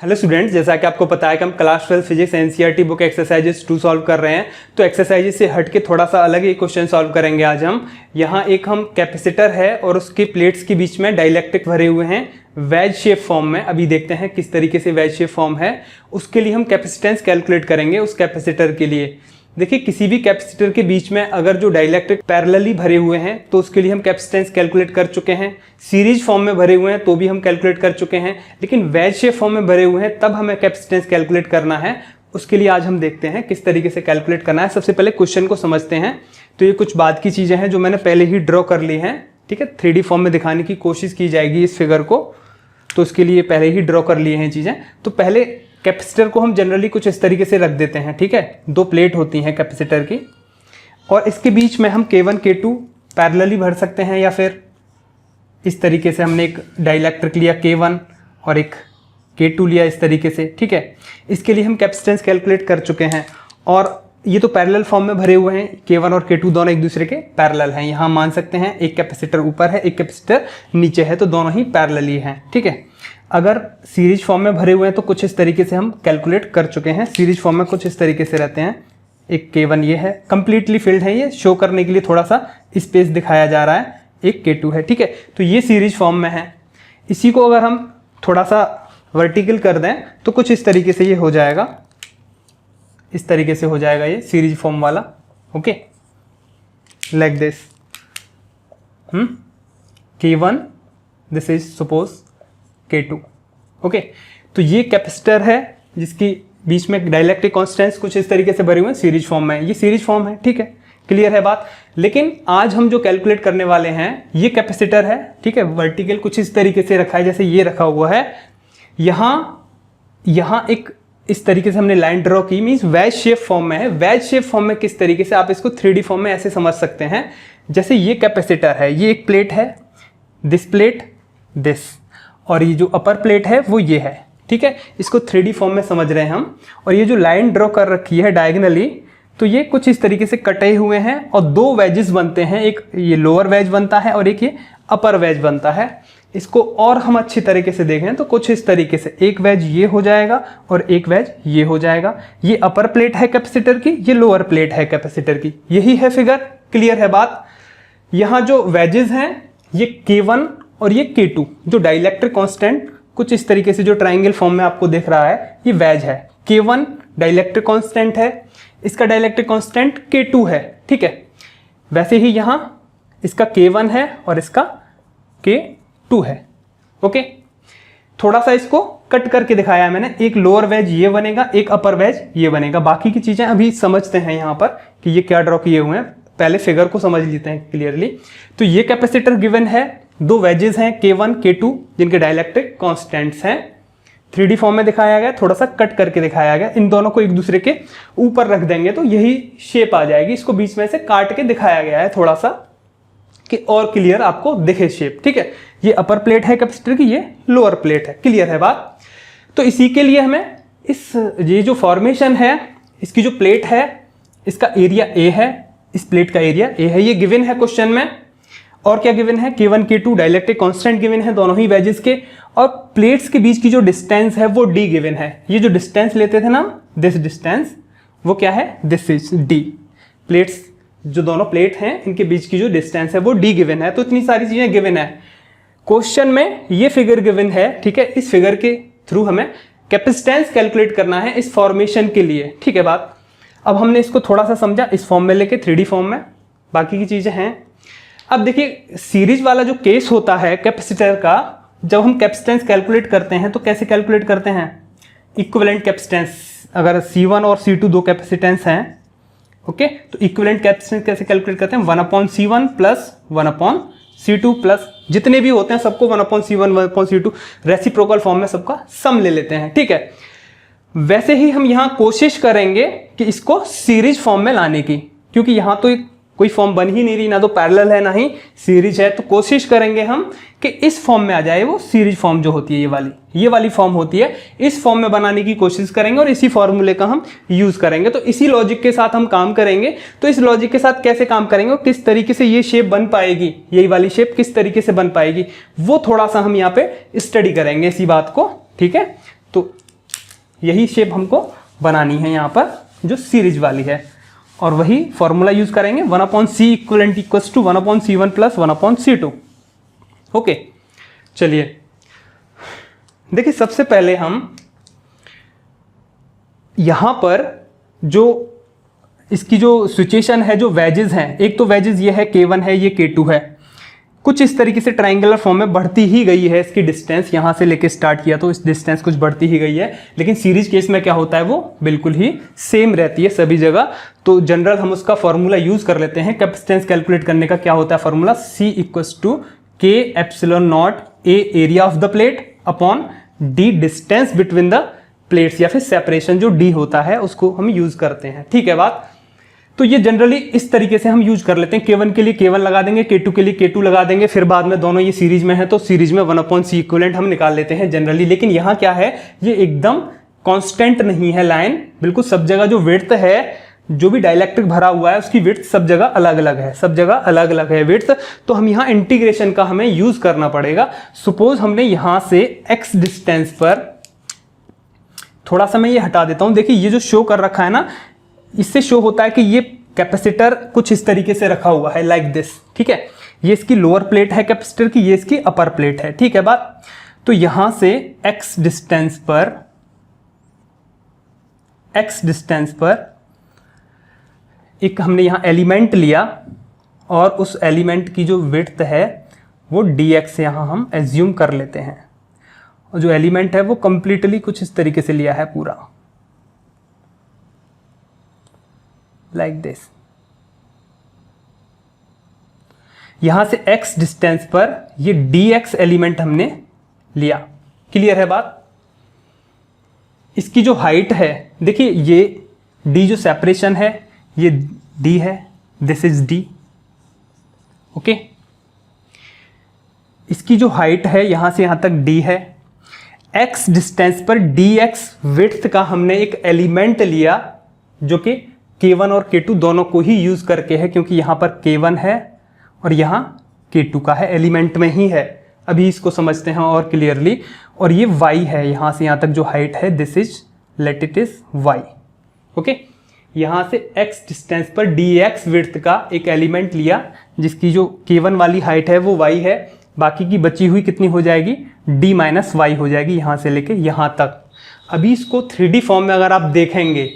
Hello students, जैसा कि आपको पता है कि हम class 12 physics NCERT book exercises 2 solve कर रहे हैं। तो एक्सरसाइजेस से हट के थोड़ा सा अलग ही क्वेश्चन सॉल्व करेंगे आज हम। यहाँ एक हम कैपेसिटर है और उसकी प्लेट्स के बीच में डाइलेक्ट्रिक भरे हुए हैं वेज शेप फॉर्म में। अभी देखते हैं किस तरीके से वेज शेप फॉर्म है। उसके लिए हम कैपेसिटेंस कैलकुलेट करेंगे उस कैपेसिटर के लिए। देखिए, किसी भी कैपेसिटर के बीच में अगर जो डाइलेक्ट्रिक पैरेलली भरे हुए हैं तो उसके लिए हम कैपेसिटेंस कैलकुलेट कर चुके हैं। सीरीज फॉर्म में भरे हुए हैं तो भी हम कैलकुलेट कर चुके हैं, लेकिन वेज शेप फॉर्म में भरे हुए हैं तब हमें कैपेसिटेंस कैलकुलेट करना है। उसके लिए आज हम देखते हैं किस तरीके से कैलकुलेट करना है। सबसे पहले क्वेश्चन को समझते हैं। तो ये कुछ बाद की चीज़ें हैं जो मैंने पहले ही ड्रॉ कर ली हैं, ठीक है। 3D फॉर्म में दिखाने की कोशिश की जाएगी इस फिगर को, तो उसके लिए पहले ही ड्रॉ कर लिए हैं चीज़ें। तो पहले कैपेसिटर को हम जनरली कुछ इस तरीके से रख देते हैं, ठीक है। दो प्लेट होती हैं कैपेसिटर की और इसके बीच में हम K1 K2 पैरेलली भर सकते हैं, या फिर इस तरीके से हमने एक डाइलेक्ट्रिक लिया K1 और एक K2 लिया इस तरीके से, ठीक है। इसके लिए हम कैपेसिटेंस कैलकुलेट कर चुके हैं और ये तो पैरेलल फॉर्म में भरे हुए हैं। K1 और K2 दोनों एक दूसरे के पैरेलल हैं। यहाँ मान सकते हैं एक कैपेसिटर ऊपर है, एक कैपेसिटर नीचे है, तो दोनों ही पैरेलली हैं, ठीक है। अगर सीरीज फॉर्म में भरे हुए हैं तो कुछ इस तरीके से हम कैलकुलेट कर चुके हैं। सीरीज फॉर्म में कुछ इस तरीके से रहते हैं। एक K1 ये है, कंप्लीटली फिल्ड है, ये शो करने के लिए थोड़ा सा स्पेस दिखाया जा रहा है। एक K2 है, ठीक है। तो ये सीरीज फॉर्म में है। इसी को अगर हम थोड़ा सा वर्टिकल कर दें तो कुछ इस तरीके से ये हो जाएगा, इस तरीके से हो जाएगा ये सीरीज फॉर्म वाला, okay, like this. K1, this is suppose K2, okay. तो ये कैपेसिटर है जिसकी बीच में डाइलेक्ट्रिक कांस्टेंट्स कुछ इस तरीके से भरे हुए हैं सीरीज फॉर्म में। ये सीरीज फॉर्म है, ठीक है, क्लियर है बात। लेकिन आज हम जो कैलकुलेट करने वाले हैं ये कैपेसिटर है, ठीक है। वर्टिकल कुछ इस तरीके से रखा है, जैसे ये रखा हुआ है। यहाँ एक इस तरीके से हमने लाइन ड्रॉ की, मीन्स वेज शेप फॉर्म में है। वेज शेप फॉर्म में किस तरीके से, आप इसको 3D फॉर्म में ऐसे समझ सकते हैं। जैसे ये कैपेसिटर है, ये एक प्लेट है, दिस प्लेट, दिस, और ये जो अपर प्लेट है वो ये है, ठीक है। इसको 3D फॉर्म में समझ रहे हैं हम। और ये जो लाइन ड्रॉ कर रखी है डायगोनली, तो ये कुछ इस तरीके से कटे हुए हैं और दो वेजेस बनते हैं। एक ये लोअर वेज बनता है और एक ये अपर वेज बनता है। इसको और हम अच्छी तरीके से देखें तो कुछ इस तरीके से एक वेज ये हो जाएगा और एक वेज ये हो जाएगा। ये अपर प्लेट है कैपेसिटर की, ये लोअर प्लेट है कैपेसिटर की। यही है फिगर, क्लियर है बात। यहाँ जो वेजेस हैं ये K1 और ये K2, जो डाइलेक्ट्रिक कांस्टेंट कुछ इस तरीके से जो ट्राइंगल फॉर्म में आपको दिख रहा है, ये वेज है। K1 डाइलेक्ट्रिक कांस्टेंट है, इसका डाइलेक्ट्रिक कांस्टेंट K2 है, ठीक है। वैसे ही यहाँ इसका K1 है और इसका K2 है, ओके। थोड़ा सा इसको कट करके दिखाया है मैंने। एक लोअर वेज ये बनेगा, एक अपर वेज ये बनेगा। बाकी की चीजें अभी समझते हैं यहाँ पर कि ये क्या ड्रॉ किए हुए हैं। पहले फिगर को समझ लेते हैं क्लियरली। तो ये कैपेसिटर गिवन है, दो वेजेस हैं K1 K2 जिनके डाइलेक्ट्रिक कांस्टेंट्स हैं। 3D फॉर्म में दिखाया गया, थोड़ा सा कट करके दिखाया गया। इन दोनों को एक दूसरे के ऊपर रख देंगे तो यही शेप आ जाएगी। इसको बीच में से काट के दिखाया गया है थोड़ा सा कि और क्लियर आपको दिखे शेप, ठीक है। ये अपर प्लेट है कैपेसिटर की, ये लोअर प्लेट है, क्लियर है बात। तो इसी के लिए हमें ये जो फॉर्मेशन है, इसकी जो प्लेट है इसका एरिया A है, इस प्लेट का एरिया A है, ये गिवन है क्वेश्चन में। और क्या गिवन है, K1 K2 dielectric constant given है दोनों ही वेजेस के। और प्लेट्स के बीच की जो डिस्टेंस है वो D गिवन है। ये जो डिस्टेंस लेते थे ना, दिस डिस्टेंस, वो क्या है, दिस इज D। प्लेट्स जो दोनों प्लेट हैं इनके बीच की जो डिस्टेंस है वो D गिवन है। तो इतनी सारी चीजें गिवन है क्वेश्चन में। ये फिगर गिवन है, ठीक है। इस फिगर के थ्रू हमें कैपेसिटेंस कैलकुलेट करना है इस फॉर्मेशन के लिए, ठीक है बात। अब हमने इसको थोड़ा सा समझा इस फॉर्म में लेके 3D फॉर्म में, बाकी की चीजें हैं। अब देखिए, सीरीज वाला जो केस होता है कैपेसिटर का, जब हम कैपेसिटेंस कैलकुलेट करते हैं तो कैसे कैलकुलेट करते हैं, इक्विवेलेंट कैपेसिटेंस। अगर C1 और C2 दो कैपेसिटेंस हैं, ओके, तो इक्विवेलेंट कैपेसिटेंस कैसे कैलकुलेट करते हैं, 1/C1 प्लस 1/C2 प्लस जितने भी होते हैं सबको 1/C1 1/C2 रेसिप्रोकल फॉर्म में सबका सम ले लेते हैं, ठीक है। वैसे ही हम यहाँ कोशिश करेंगे कि इसको सीरीज फॉर्म में लाने की, क्योंकि यहाँ तो कोई फॉर्म बन ही नहीं रही, ना तो पैरेलल है ना ही सीरीज है। तो कोशिश करेंगे हम कि इस फॉर्म में आ जाए वो सीरीज फॉर्म जो होती है, ये वाली फॉर्म होती है, इस फॉर्म में बनाने की कोशिश करेंगे और इसी फॉर्मूले का हम यूज करेंगे। तो इसी लॉजिक के साथ हम काम करेंगे। तो इस लॉजिक के साथ कैसे काम करेंगे और किस तरीके से ये शेप बन पाएगी, यही वाली शेप किस तरीके से बन पाएगी, वो थोड़ा सा हम यहाँ पे स्टडी करेंगे इसी बात को, ठीक है। तो यही शेप हमको बनानी है यहाँ पर जो सीरीज वाली है, और वही फॉर्मूला यूज करेंगे 1/c equivalent equals to 1/c1 plus 1/c2। Okay, चलिए देखिए सबसे पहले हम यहां पर जो इसकी जो सिचुएशन है, जो वेजेस हैं, एक तो वेजेस ये है K1 है, ये K2 है, कुछ इस तरीके से ट्राइंगुलर फॉर्म में बढ़ती ही गई है इसकी डिस्टेंस। यहां से लेके स्टार्ट किया तो इस डिस्टेंस कुछ बढ़ती ही गई है, लेकिन सीरीज केस में क्या होता है वो बिल्कुल ही सेम रहती है सभी जगह। तो जनरल हम उसका फॉर्मूला यूज कर लेते हैं। कैपेसिटेंस कैलकुलेट करने का क्या होता है formula, C equals to K epsilon not A area of the plate upon D distance between the plates, या फिर सेपरेशन जो D होता है उसको हम यूज करते हैं। ठीक है बात। तो ये जनरली इस तरीके से हम यूज कर लेते हैं। K1 के लिए K1 लगा देंगे, K2 के लिए K2 लगा देंगे, फिर बाद में दोनों ये सीरीज में है तो सीरीज में 1/c इक्विवेलेंट हम निकाल लेते हैं जनरली। लेकिन यहाँ क्या है, ये एकदम कांस्टेंट नहीं है लाइन, बिल्कुल सब जगह जो विड्थ है, जो भी डाइलेक्ट्रिक भरा हुआ है उसकी विड्थ सब जगह अलग अलग है, सब जगह अलग अलग है विड्थ। तो हम यहाँ इंटीग्रेशन का हमें यूज करना पड़ेगा। सपोज हमने यहां से x डिस्टेंस पर, थोड़ा सा मैं ये हटा देता हूं, देखिए ये जो शो कर रखा है ना, इससे शो होता है कि ये कैपेसिटर कुछ इस तरीके से रखा हुआ है लाइक दिस। ठीक है, ये इसकी लोअर प्लेट है कैपेसिटर की, ये इसकी अपर प्लेट है। ठीक है बात। तो यहां से x डिस्टेंस पर एक हमने यहां एलिमेंट लिया, और उस एलिमेंट की जो विड्थ है वो dx यहां हम एज्यूम कर लेते हैं, और जो एलिमेंट है वो कंप्लीटली कुछ इस तरीके से लिया है पूरा लाइक दिस। यहां से x डिस्टेंस पर ये dx एलिमेंट हमने लिया। क्लियर है बात। इसकी जो हाइट है, देखिए ये d जो सेपरेशन है ये d है, दिस इज d। ओके, इसकी जो हाइट है यहां से यहां तक d है। x डिस्टेंस पर dx विड्थ का हमने एक एलिमेंट लिया जो कि K1 और K2 दोनों को ही यूज करके है, क्योंकि यहां पर K1 है और यहां K2 का है, एलिमेंट में ही है। अभी इसको समझते हैं और क्लियरली। और ये y है, यहां से यहां तक जो हाइट है this is, let it is y। Okay, यहां से x डिस्टेंस पर dx विड्थ का एक एलिमेंट लिया जिसकी जो K1 वाली हाइट है वो y है, बाकी की बची हुई कितनी हो जाएगी, d माइनस वाई हो जाएगी यहां से लेके यहां तक। अभी इसको 3D फॉर्म में अगर आप देखेंगे,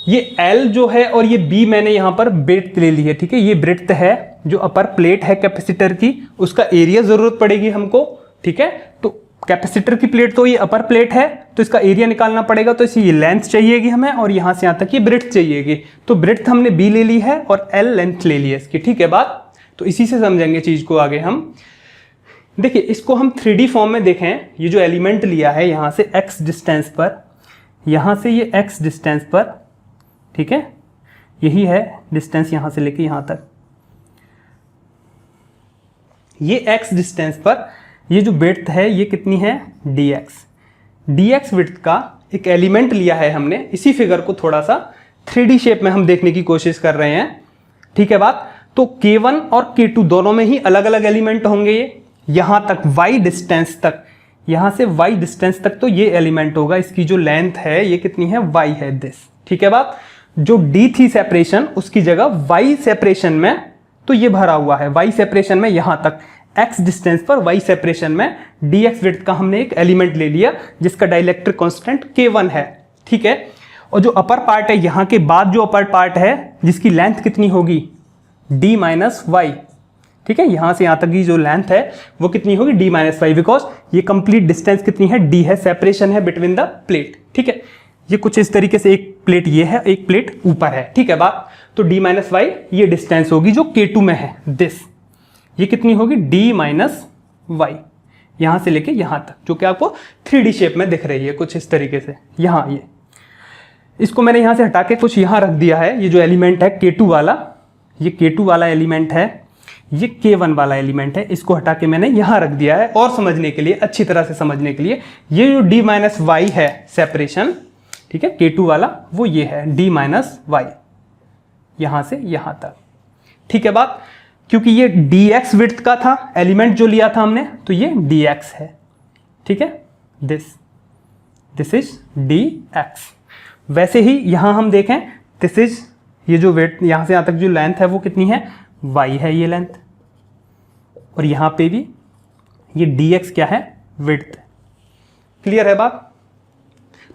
ये L जो है और ये B मैंने यहां पर ब्रेड्थ ले ली है। ठीक है, ये ब्रेड्थ है जो अपर प्लेट है कैपेसिटर की, उसका एरिया जरूरत पड़ेगी हमको। ठीक है, तो कैपेसिटर की प्लेट तो ये अपर प्लेट है, तो इसका एरिया निकालना पड़ेगा, तो इसी ये लेंथ चाहिएगी हमें, और यहां से यहां तक ये ब्रेड्थ चाहिएगी। तो ब्रेड्थ हमने B ले ली है और L लेंथ ले ली है इसकी। ठीक है बात। तो इसी से समझेंगे चीज को आगे हम। देखिए इसको हम 3D फॉर्म में देखें, ये जो एलिमेंट लिया है यहां से x डिस्टेंस पर, यहां से ये x डिस्टेंस पर, ठीक है, यही है डिस्टेंस यहां से लेके यहां तक। ये x डिस्टेंस पर ये जो विड्थ है ये कितनी है, dx विड्थ का एक एलिमेंट लिया है हमने। इसी फिगर को थोड़ा सा 3D शेप में हम देखने की कोशिश कर रहे हैं। ठीक है बात। तो K1 और K2 दोनों में ही अलग अलग एलिमेंट होंगे। ये यहां तक y डिस्टेंस तक, यहां से y डिस्टेंस तक तो ये एलिमेंट होगा। इसकी जो लेंथ है ये कितनी है, y है दिस। ठीक है बात। जो d थी सेपरेशन, उसकी जगह y सेपरेशन में तो ये भरा हुआ है, y सेपरेशन में यहां तक, x डिस्टेंस पर y सेपरेशन में dx विड्थ का हमने एक एलिमेंट ले लिया जिसका डाइलेक्ट्रिक कांस्टेंट K1 है। ठीक है, और जो अपर पार्ट है, यहां के बाद जो अपर पार्ट है जिसकी लेंथ कितनी होगी, d माइनस वाई। ठीक है, यहां से यहां तक की जो लेंथ है वो कितनी होगी, d माइनस वाई, बिकॉज ये कंप्लीट डिस्टेंस कितनी है, d है, सेपरेशन है बिटवीन द प्लेट। ठीक है, ये कुछ इस तरीके से, एक प्लेट ये है, एक प्लेट ऊपर है। ठीक है बात। तो d माइनस वाई ये डिस्टेंस होगी जो K2 में है दिस, ये कितनी होगी, d माइनस वाई, यहां से लेके यहां तक, जो कि आपको 3D शेप में दिख रही है कुछ इस तरीके से। यहां ये, इसको मैंने यहां से हटा के कुछ यहां रख दिया है। ये जो एलिमेंट है K2 वाला, ये K2 वाला एलिमेंट है, ये K1 वाला एलिमेंट है, इसको हटा के मैंने यहां रख दिया है। और समझने के लिए, अच्छी तरह से समझने के लिए, ये जो d माइनस वाई है सेपरेशन, ठीक है, K2 वाला, वो ये है d माइनस वाई, यहां से यहां तक। ठीक है बात। क्योंकि ये dx विड्थ का था एलिमेंट जो लिया था हमने, तो ये dx है। ठीक है, दिस दिस इज dx। वैसे ही यहाँ हम देखें, दिस इज, ये जो वेट यहाँ से यहाँ तक जो लेंथ है वो कितनी है, y है ये लेंथ, और यहाँ पे भी ये dx क्या है, विड्थ। क्लियर है बात?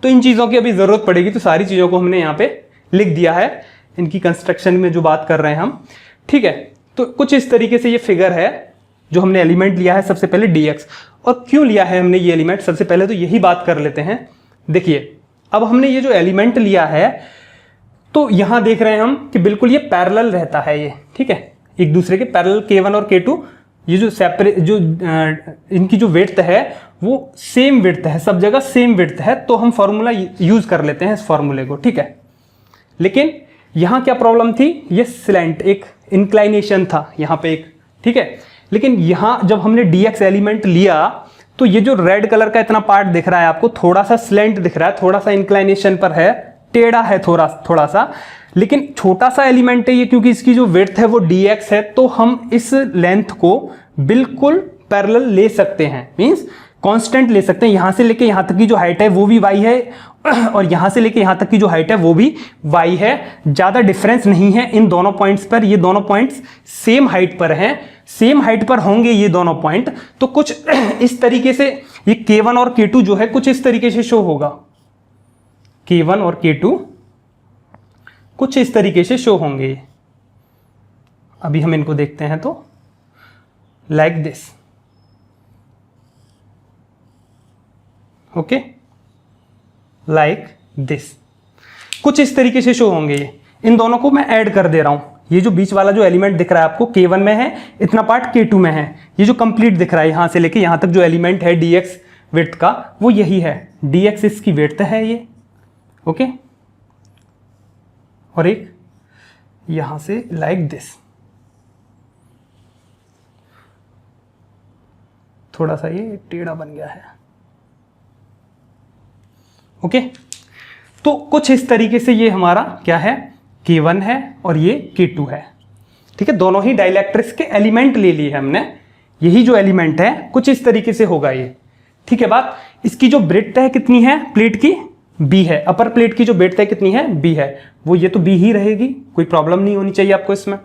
तो इन चीज़ों की अभी ज़रूरत पड़ेगी, तो सारी चीज़ों को हमने यहाँ पे लिख दिया है इनकी कंस्ट्रक्शन में जो बात कर रहे हैं हम। ठीक है, तो कुछ इस तरीके से ये फिगर है जो हमने एलिमेंट लिया है सबसे पहले dx। और क्यों लिया है हमने ये एलिमेंट, सबसे पहले तो यही बात कर लेते हैं। देखिए, अब हमने ये जो एलिमेंट लिया है, तो यहाँ देख रहे हैं हम कि बिल्कुल ये पैरेलल रहता है ये, ठीक है, एक दूसरे के पैरेलल, K1 और K2, ये जो सेपरेट जो इनकी जो विड्थ है वो सेम विड्थ है, सब जगह सेम विड्थ है, तो हम फॉर्मूला यूज कर लेते हैं इस फॉर्मूले को। ठीक है, लेकिन यहाँ क्या प्रॉब्लम थी, ये स्लैंट, एक इंक्लाइनेशन था यहाँ पे एक, ठीक है। लेकिन यहाँ जब हमने dx एलिमेंट लिया तो ये जो रेड कलर का इतना पार्ट दिख रहा है आपको, थोड़ा सा स्लैंट दिख रहा है, थोड़ा सा इंक्लाइनेशन पर है, टेढ़ा है थोड़ा सा, लेकिन छोटा सा एलिमेंट है ये, क्योंकि इसकी जो विड्थ है वो dx है, तो हम इस लेंथ को बिल्कुल पैरेलल ले सकते हैं, मींस कांस्टेंट ले सकते हैं। यहां से लेके यहां तक की जो हाइट है वो भी y है, और यहां से लेके यहां तक की जो हाइट है वो भी y है। ज्यादा डिफरेंस नहीं है इन दोनों पॉइंट्स पर, ये दोनों पॉइंट्स सेम हाइट पर हैं, सेम हाइट पर होंगे ये दोनों पॉइंट। तो कुछ इस तरीके से ये K1 और K2 जो है कुछ इस तरीके से शो होगा, K1 और K2 कुछ इस तरीके से शो होंगे। अभी हम इनको देखते हैं, तो like this, okay, like this, कुछ इस तरीके से शो होंगे ये। इन दोनों को मैं ऐड कर दे रहा हूं, ये जो बीच वाला जो एलिमेंट दिख रहा है आपको K1 में है, इतना पार्ट K2 में है, ये जो कंप्लीट दिख रहा है यहां से लेके यहां तक जो एलिमेंट है dx विड्थ का, वो यही है, dx इसकी विड्थ है ये, ओके। और एक यहां से लाइक दिस, थोड़ा सा ये टेढ़ा बन गया है, ओके। तो कुछ इस तरीके से ये हमारा क्या है, K1 है और ये K2 है, ठीक है। दोनों ही डाइलेक्ट्रिक्स के एलिमेंट ले लिए हमने, यही जो एलिमेंट है कुछ इस तरीके से होगा ये, ठीक है बात। इसकी जो ब्रेड्थ है कितनी है प्लेट की, B है, अपर प्लेट की जो ब्रेड्थ है कितनी है, B है, वो ये तो B ही रहेगी, कोई प्रॉब्लम नहीं होनी चाहिए आपको इसमें।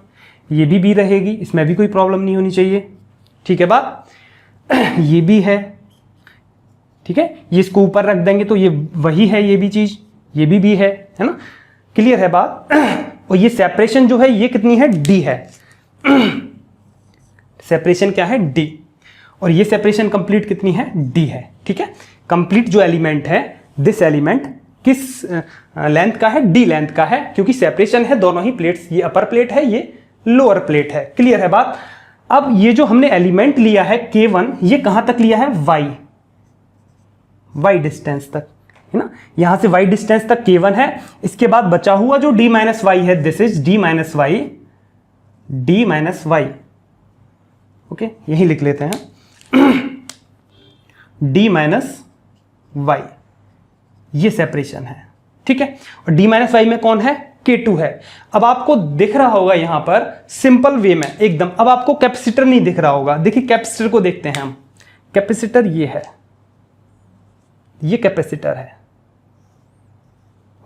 ये भी B रहेगी, इसमें भी कोई प्रॉब्लम नहीं होनी चाहिए, ठीक है बात। ये भी है, ठीक है, ये इसको ऊपर रख देंगे तो ये वही है, ये भी चीज, ये भी है ना, क्लियर है बात। और ये सेपरेशन जो है ये कितनी है, D है, सेपरेशन क्या है, D, और ये सेपरेशन कंप्लीट कितनी है, D है, ठीक है। कंप्लीट जो एलिमेंट है, दिस एलिमेंट किस लेंथ का है, D लेंथ का है, क्योंकि सेपरेशन है दोनों ही प्लेट्स, ये अपर प्लेट है ये लोअर प्लेट है, क्लियर है बात। अब ये जो हमने एलिमेंट लिया है K1, ये कहां तक लिया है, y डिस्टेंस तक, है ना, यहां से y डिस्टेंस तक K1 है। इसके बाद बचा हुआ जो d माइनस वाई है, this is d minus y, okay, यही लिख लेते हैं d माइनस वाई, ये सेपरेशन है, ठीक है। और d माइनस वाई में कौन है, K2 है। अब आपको दिख रहा होगा यहां पर सिंपल वे में एकदम, अब आपको कैपेसिटर नहीं दिख रहा होगा। देखिए कैपेसिटर को देखते हैं हम, कैपेसिटर ये है, ये कैपेसिटर है,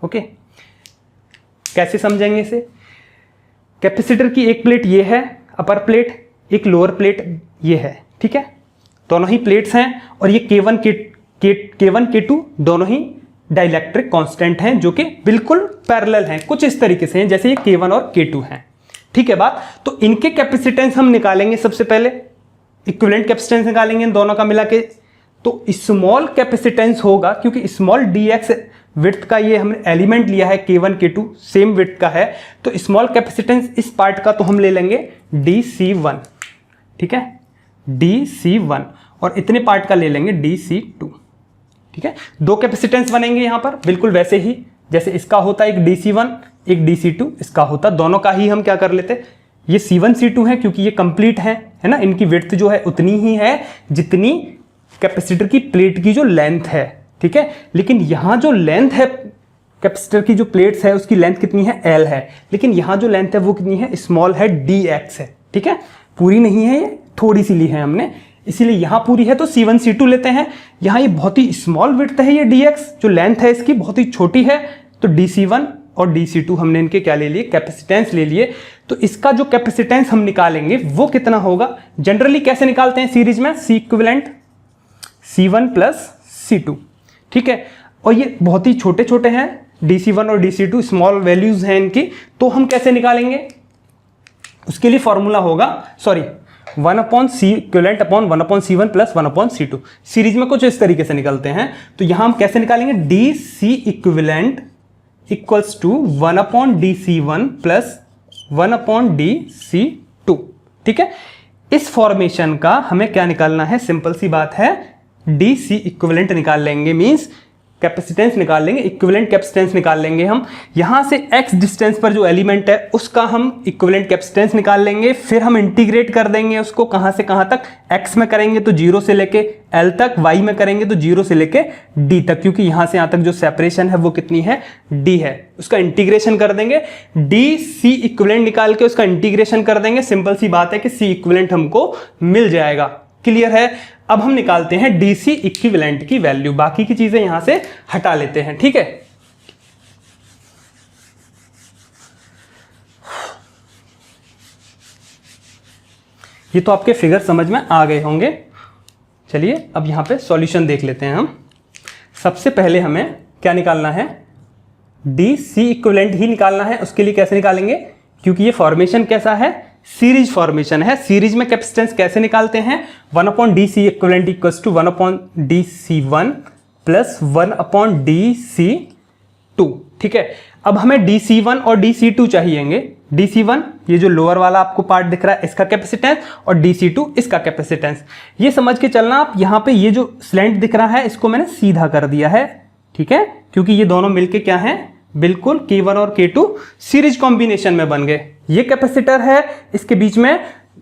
ओके। कैसे समझेंगे इसे, कैपेसिटर की एक प्लेट ये है अपर प्लेट, एक लोअर प्लेट ये है, ठीक है, दोनों ही प्लेट्स हैं, और ये K1 K2 दोनों ही डाइलेक्ट्रिक कांस्टेंट हैं जो कि बिल्कुल पैरेलल हैं, कुछ इस तरीके से हैं जैसे ये K1 और K2 हैं, ठीक है बात। तो इनके कैपेसिटेंस हम निकालेंगे, सबसे पहले इक्विवेलेंट कैपेसिटेंस निकालेंगे इन दोनों का मिला के, तो स्मॉल कैपेसिटेंस होगा, क्योंकि स्मॉल dx विड्थ का ये हमने एलिमेंट लिया है K1 K2 सेम विड्थ का है, तो स्मॉल कैपेसिटेंस इस पार्ट का तो हम ले लेंगे dc1, ठीक है, dc1, और इतने पार्ट का ले लेंगे dc2, ठीक है। दो कैपेसिटेंस बनेंगे यहां पर बिल्कुल वैसे ही जैसे इसका होता है, एक dc1 एक dc2 इसका होता, दोनों का ही हम क्या कर लेते, ये c1 c2 है क्योंकि ये कंप्लीट है ना, इनकी विड्थ जो है उतनी ही है जितनी कैपेसिटर की प्लेट की जो लेंथ है, ठीक है। लेकिन यहां जो लेंथ है कैपेसिटर की जो प्लेट्स है उसकी लेंथ कितनी है, L है, लेकिन यहां जो लेंथ है वो कितनी है, स्मॉल है, dx है, ठीक है, पूरी नहीं है ये, थोड़ी सी ली है हमने, इसीलिए यहाँ पूरी है तो C1 C2 लेते हैं। यहाँ ये बहुत ही स्मॉल विड्थ है, ये dx जो लेंथ है इसकी बहुत ही छोटी है, तो dc1 और dc2 हमने इनके क्या ले लिए, कैपेसिटेंस ले लिए। तो इसका जो कैपेसिटेंस हम निकालेंगे वो कितना होगा, जनरली कैसे निकालते हैं सीरीज में, C equivalent C1 plus C2, ठीक है। और ये बहुत ही छोटे छोटे हैं, dc1 और dc2 स्मॉल वैल्यूज हैं इनकी, तो हम कैसे निकालेंगे, उसके लिए फॉर्मूला होगा, sorry 1/C equivalent upon 1/C1 plus 1/C2। Series में कुछ इस तरीके से निकलते हैं, तो यहां हम कैसे निकालेंगे, dc equivalent equals to 1/dc1 plus 1/dc2, ठीक है। इस फॉर्मेशन का हमें क्या निकालना है, सिंपल सी बात है, dc इक्विवेलेंट निकाल लेंगे, मींस कैपेसिटेंस निकाल लेंगे, इक्विवेलेंट कैपेसिटेंस निकाल लेंगे हम। यहां से x डिस्टेंस पर जो एलिमेंट है उसका हम इक्विवेलेंट कैपेसिटेंस निकाल लेंगे, फिर हम इंटीग्रेट कर देंगे उसको, कहां से कहां तक, x में करेंगे तो 0 से लेके l तक, y में करेंगे तो 0 से लेके d तक, क्योंकि यहां से यहां तक जो सेपरेशन है वो कितनी है, d है। उसका इंटीग्रेशन कर देंगे, dc इक्विवेलेंट निकाल के उसका इंटीग्रेशन कर देंगे, सिंपल सी बात है कि c इक्विवेलेंट हमको मिल जाएगा। क्लियर है। अब हम निकालते हैं dc इक्विवेलेंट की वैल्यू, बाकी की चीजें यहां से हटा लेते हैं, ठीक है। ये तो आपके फिगर समझ में आ गए होंगे। चलिए अब यहां पे सॉल्यूशन देख लेते हैं हम। सबसे पहले हमें क्या निकालना है, dc इक्विवेलेंट ही निकालना है। उसके लिए कैसे निकालेंगे, क्योंकि ये फॉर्मेशन कैसा है, सीरीज फॉर्मेशन है। सीरीज में कैपेसिटेंस कैसे निकालते हैं, 1/dc equivalent equals to 1/dc1 plus 1/dc2, ठीक है। अब हमें dc1 और dc2 चाहिएंगे। dc1 ये जो लोअर वाला आपको पार्ट दिख रहा है इसका कैपेसिटेंस, और dc2 इसका कैपेसिटेंस। ये समझ के चलना आप, यहाँ पे ये जो स्लैंट दिख रहा है इसको मैंने सीधा कर दिया है, ठीक है, क्योंकि ये दोनों मिलके क्या है, बिल्कुल K1 और K2 सीरीज कॉम्बिनेशन में बन गए। ये कैपेसिटर है, इसके बीच में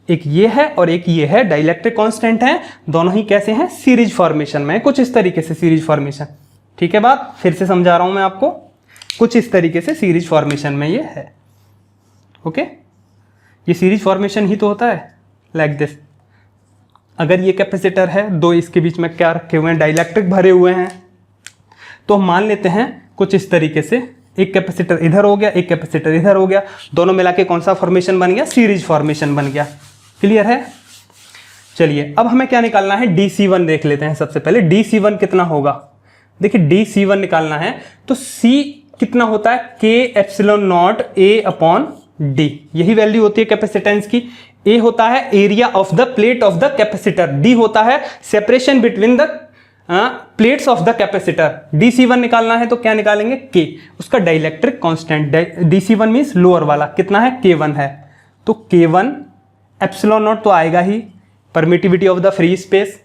एक ये है और एक ये है, डाइलेक्ट्रिक कांस्टेंट है, दोनों ही कैसे हैं, सीरीज फॉर्मेशन में, कुछ इस तरीके से सीरीज फॉर्मेशन, ठीक है। बात फिर से समझा रहा हूं मैं आपको, कुछ इस तरीके से सीरीज फॉर्मेशन में ये है, ओके। ये सीरीज फॉर्मेशन ही तो होता है, लाइक दिस। अगर ये कैपेसिटर है, दो इसके बीच में क्या रखे हुए हैं, डाइलेक्ट्रिक भरे हुए हैं, तो हम मान लेते हैं कुछ इस तरीके से, एक कैपेसिटर इधर हो गया, एक कैपेसिटर इधर हो गया, दोनों मिला के कौन सा फॉर्मेशन बन गया, सीरीज फॉर्मेशन बन गया। क्लियर है। चलिए अब हमें क्या निकालना है, dc1 देख लेते हैं। सबसे पहले dc1 कितना होगा, देखिए dc1 निकालना है तो c कितना होता है, k epsilon not a upon d, यही वैल्यू होती है कैपेसिटेंस की। a होता है area of the plate of the capacitor, d होता है separation between the plates of the capacitor. dc1 निकालना है तो क्या निकालेंगे, k, उसका dielectric constant, dc1 means lower वाला कितना है, k1 है, तो k1 एप्सिलॉन नॉट तो आएगा ही, permittivity of the free space,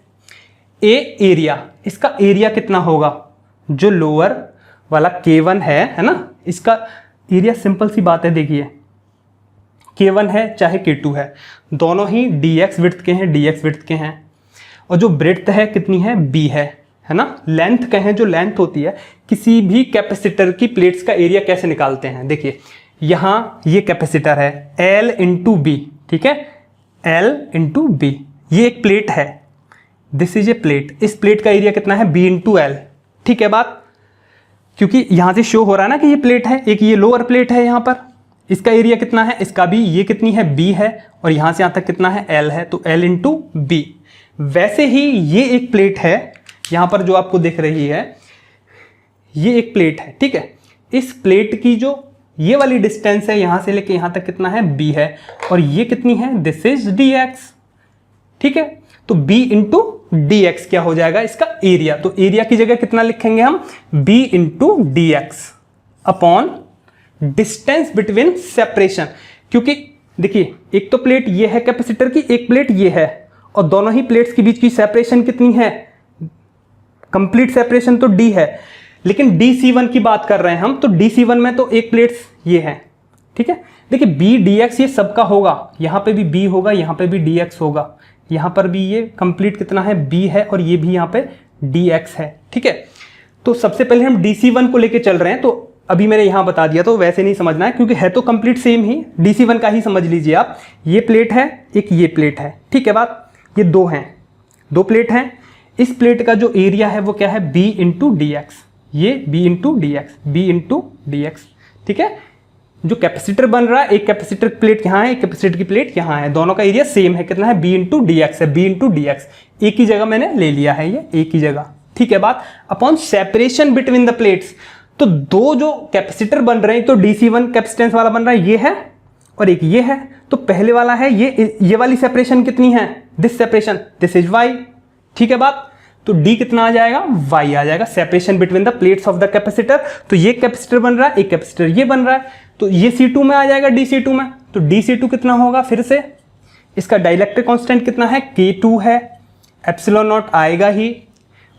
a area, इसका एरिया कितना होगा, जो लोअर वाला k1 है ना, इसका एरिया सिंपल सी बात है, देखिए k1 है चाहे k2 है, दोनों ही dx विड्थ के हैं, dx विड्थ के हैं, और जो ब्रेड्थ है कितनी है, b है ना। लेंथ कहें, जो लेंथ होती है किसी भी कैपेसिटर की प्लेट्स का एरिया कैसे निकालते हैं, देखिए यहाँ ये कैपेसिटर है L इंटू बी, ठीक है, L इंटू बी, ये एक प्लेट है, दिस इज ए प्लेट, इस प्लेट का एरिया कितना है, b इंटू एल, ठीक है बात। क्योंकि यहां से शो हो रहा है ना कि ये प्लेट है, एक ये लोअर प्लेट है, यहां पर इसका एरिया कितना है, इसका भी, ये कितनी है, b है, और यहां से यहां तक कितना है, l है, तो l इंटू बी। वैसे ही ये एक प्लेट है, यहां पर जो आपको दिख रही है, ये एक प्लेट है, ठीक है। इस प्लेट की जो ये वाली डिस्टेंस है यहां से लेके यहां तक कितना है, b है, और ये कितनी है, दिस इज dx, ठीक है। तो b इंटू dx क्या हो जाएगा, इसका एरिया, तो एरिया की जगह कितना लिखेंगे हम, b into dx upon distance between separation, क्योंकि देखिए एक तो प्लेट ये है कैपेसिटर की, एक प्लेट ये है, और दोनों ही प्लेट्स के बीच की सेपरेशन कितनी है, कंप्लीट सेपरेशन तो d है, लेकिन dc1 की बात कर रहे हैं हम, तो dc1 में तो एक प्लेट्स ये है, ठीक है। देखिए b dx ये सबका होगा, यहां पे भी b होगा, यहां पे भी dx होगा, यहां पर भी ये कंप्लीट कितना है, b है, और ये भी यहां पे dx है, ठीक है। तो सबसे पहले हम dc1 को लेके चल रहे हैं, तो अभी मैंने यहां बता दिया, तो वैसे नहीं समझना है क्योंकि है तो कंप्लीट सेम ही, dc1 का ही समझ लीजिए आप। ये प्लेट है, एक ये प्लेट है, ठीक है बात, ये दो हैं, दो प्लेट हैं, इस प्लेट का जो एरिया है वो क्या है, b इंटू डी एक्स, ये b into d x, b into d x, ठीक है। जो कैपेसिटर बन रहा है, एक कैपेसिटर की प्लेट यहाँ है, एक कैपेसिटर की प्लेट यहाँ है, दोनों का एरिया सेम है, कितना है, b इंटू डी एक्स है, b इंटू डी एक्स, एक ही जगह मैंने ले लिया है, ये एक ही जगह, ठीक है बात। Upon separation between the plates, तो दो जो कैपेसिटर बन रहे हैं, तो DC1 कैपेसिटेंस वाला बन रहा है, ये है और एक ये है, तो पहले वाला है ये वाली सेपरेशन कितनी है, this separation, this is y, ठीक है बात। तो d कितना आ जाएगा, y आ जाएगा, separation between the plates of the capacitor. तो ये कैपेसिटर बन रहा है, एक कैपेसिटर ये बन रहा है, तो ये C2 में आ जाएगा, DC2 में, तो DC2 कितना होगा, फिर से इसका डाइलेक्ट्रिक कांस्टेंट कितना है, K2 है, एप्सिलॉन नॉट आएगा ही,